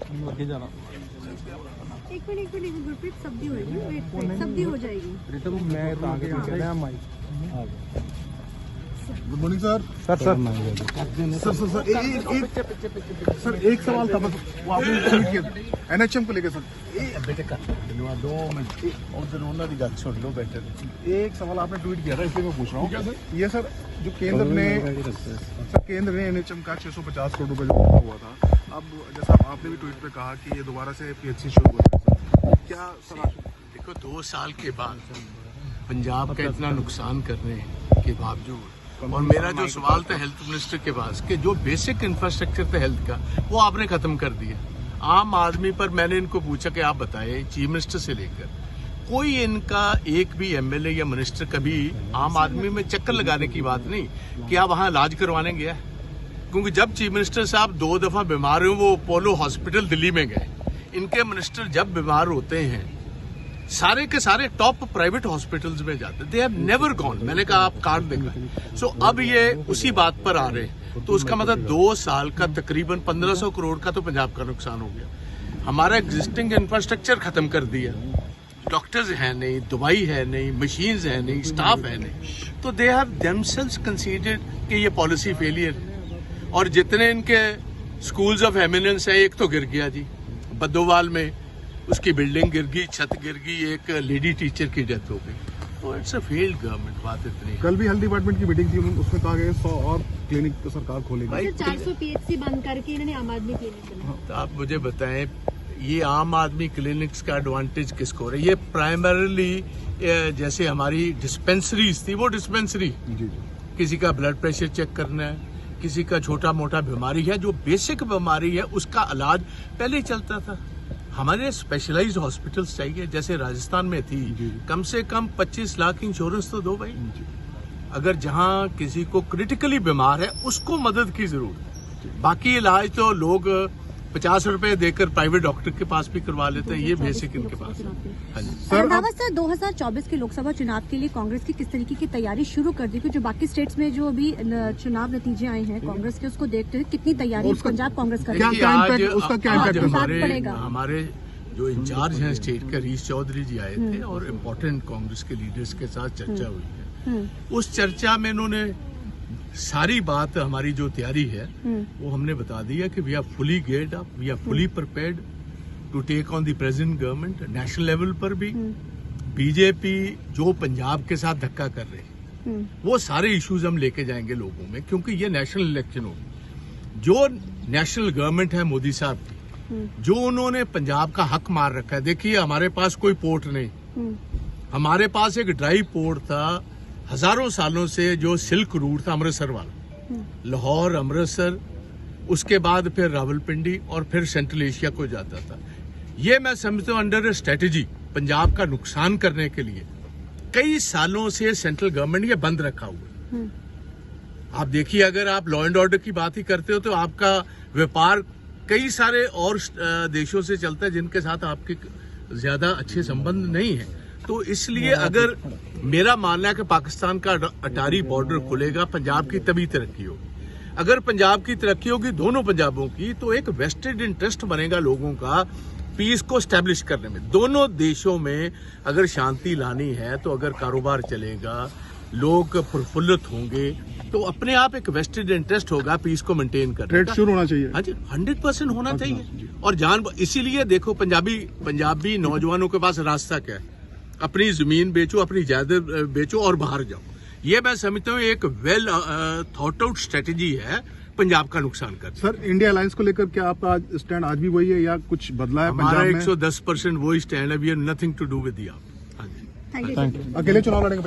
एक मिनट गुरप्रीत, सब्जी होगी, सब्जी हो जाएगी। Good morning sir. सर एक सवाल था बस, वो आपने ट्वीट किया एनएचएम को लेकर सर। बेटे का 2 मिनट उधर उन्होंने दी गल सुन लो बेटे। एक सवाल आपने ट्वीट किया था, इसलिए मैं पूछ रहा हूँ। क्या सर? ये सर जो केंद्र ने एनएचएम का 650 करोड़ रुपए जो हुआ था, अब जैसा आपने भी ट्वीट पे कहा कि ये दोबारा से पीएचसी शुरू हुआ, क्या सर? देखो 2 साल के बाद पंजाब का इतना नुकसान करने के बावजूद, और मेरा जो सवाल था हेल्थ मिनिस्टर के पास कि जो बेसिक इंफ्रास्ट्रक्चर था हेल्थ का वो आपने खत्म कर दिया। आम आदमी पर मैंने इनको पूछा कि आप बताएं, चीफ मिनिस्टर से लेकर कोई इनका एक भी एमएलए या मिनिस्टर कभी आम आदमी में चक्कर लगाने की बात नहीं कि आप वहां इलाज करवाने गया। क्योंकि जब चीफ मिनिस्टर साहब 2 दफा बीमार हुए वो अपोलो हॉस्पिटल दिल्ली में गए। इनके मिनिस्टर जब बीमार होते हैं सारे के सारे टॉप प्राइवेट हॉस्पिटल्स में जाते, दे हैव नेवर गॉन। मैंने कहा आप कार्ड देखा। सो अब ये उसी बात पर आ रहे हैं, तो उसका मतलब 2 साल का तकरीबन 1500 करोड़ का तो पंजाब का नुकसान हो गया। हमारा एग्जिस्टिंग इंफ्रास्ट्रक्चर खत्म कर दिया, डॉक्टर्स है नहीं, दवाई है नहीं, मशीन्स है नहीं, स्टाफ है नहीं, तो दे हैव देमसेल्व्स कंसीडर्ड कि ये पॉलिसी फेलियर। और जितने इनके स्कूल्स ऑफ एमिनेंस है, एक तो गिर गया जी बद्दोवाल में, उसकी बिल्डिंग गिर गई, छत गिर गई, एक लेडी टीचर की डेथ हो गई। तो इट्स अ फेल्ड गवर्नमेंट, बात इतनी। कल भी हेल्थ डिपार्टमेंट की मीटिंग थी, उसमें कहा गया 100 और क्लिनिक तो सरकार खोलेगी। 400 पीएचसी बंद करके इन्होंने आम आदमी क्लिनिक बनाया। तो आप मुझे बताएं, ये आम आदमी क्लिनिक्स का एडवांटेज किसको हो रहा है? ये प्राइमरीली जैसे हमारी डिस्पेंसरीज थी, वो डिस्पेंसरी किसी का ब्लड प्रेशर चेक करना है, किसी का छोटा मोटा बीमारी है, जो बेसिक बीमारी है उसका इलाज पहले चलता था। हमारे स्पेशलाइज्ड हॉस्पिटल्स चाहिए, जैसे राजस्थान में थी, कम से कम 25 लाख इंश्योरेंस तो दो भाई। अगर जहां किसी को क्रिटिकली बीमार है उसको मदद की जरूरत है। बाकी इलाज तो लोग 50 रुपए देकर प्राइवेट डॉक्टर के पास भी करवा लेते हैं, ये बेसिक इनके पास है। सर 2024 के लोकसभा चुनाव के लिए कांग्रेस की किस तरीके की तैयारी शुरू कर दी? क्योंकि जो बाकी स्टेट्स में जो अभी चुनाव नतीजे आए हैं कांग्रेस के, उसको देखते हुए कितनी तैयारी पंजाब कांग्रेस करेगी? हमारे जो इंचार्ज हैं स्टेट का, हरीश चौधरी जी आए थे और इम्पोर्टेंट कांग्रेस के लीडर्स के साथ चर्चा हुई है। उस चर्चा में इन्होंने सारी बात, हमारी जो तैयारी है वो हमने बता दी है कि we are fully geared up, we are fully prepared to take on the present government. National level पर भी बीजेपी जो पंजाब के साथ धक्का कर रहे हैं वो सारे इश्यूज हम लेके जाएंगे लोगों में, क्योंकि ये नेशनल इलेक्शन होगी। जो नेशनल गवर्नमेंट है मोदी साहब की, जो उन्होंने पंजाब का हक मार रखा है। देखिए हमारे पास कोई पोर्ट नहीं, हमारे पास एक ड्राई पोर्ट था हजारों सालों से, जो सिल्क रूट था अमृतसर वाला, लाहौर, अमृतसर, उसके बाद फिर रावलपिंडी और फिर सेंट्रल एशिया को जाता था। ये मैं समझता हूँ अंडर स्ट्रेटेजी पंजाब का नुकसान करने के लिए कई सालों से सेंट्रल गवर्नमेंट ये बंद रखा हुआ है। आप देखिए, अगर आप लॉ एंड ऑर्डर की बात ही करते हो तो आपका व्यापार कई सारे और देशों से चलता है जिनके साथ आपके ज्यादा अच्छे संबंध नहीं है। तो इसलिए अगर मेरा मानना है कि पाकिस्तान का अटारी बॉर्डर खुलेगा, पंजाब की तभी तरक्की होगी। अगर पंजाब की तरक्की होगी, दोनों पंजाबों की, तो एक वेस्टेड इंटरेस्ट बनेगा लोगों का पीस को स्टैब्लिश करने में। दोनों देशों में अगर शांति लानी है तो अगर कारोबार चलेगा, लोग प्रफुल्लित होंगे, तो अपने आप एक वेस्टेड इंटरेस्ट होगा पीस को मेंटेन करने का। ट्रेड शुरू होना चाहिए। हाँ जी, 100% होना चाहिए। और इसीलिए देखो पंजाबी नौजवानों के पास रास्ता क्या है? अपनी जमीन बेचो, अपनी जायदाद बेचो और बाहर जाओ। ये मैं समझता हूँ एक वेल थॉट आउट स्ट्रेटेजी है पंजाब का नुकसान कर। सर इंडिया अलायंस को लेकर क्या आपका स्टैंड आज भी वही है या कुछ बदला है? हमारा 110% वही स्टैंड है। We have nothing to do with the AAP. हाँ जी, थैंक यू। अकेले चुनाव लड़ेंगे?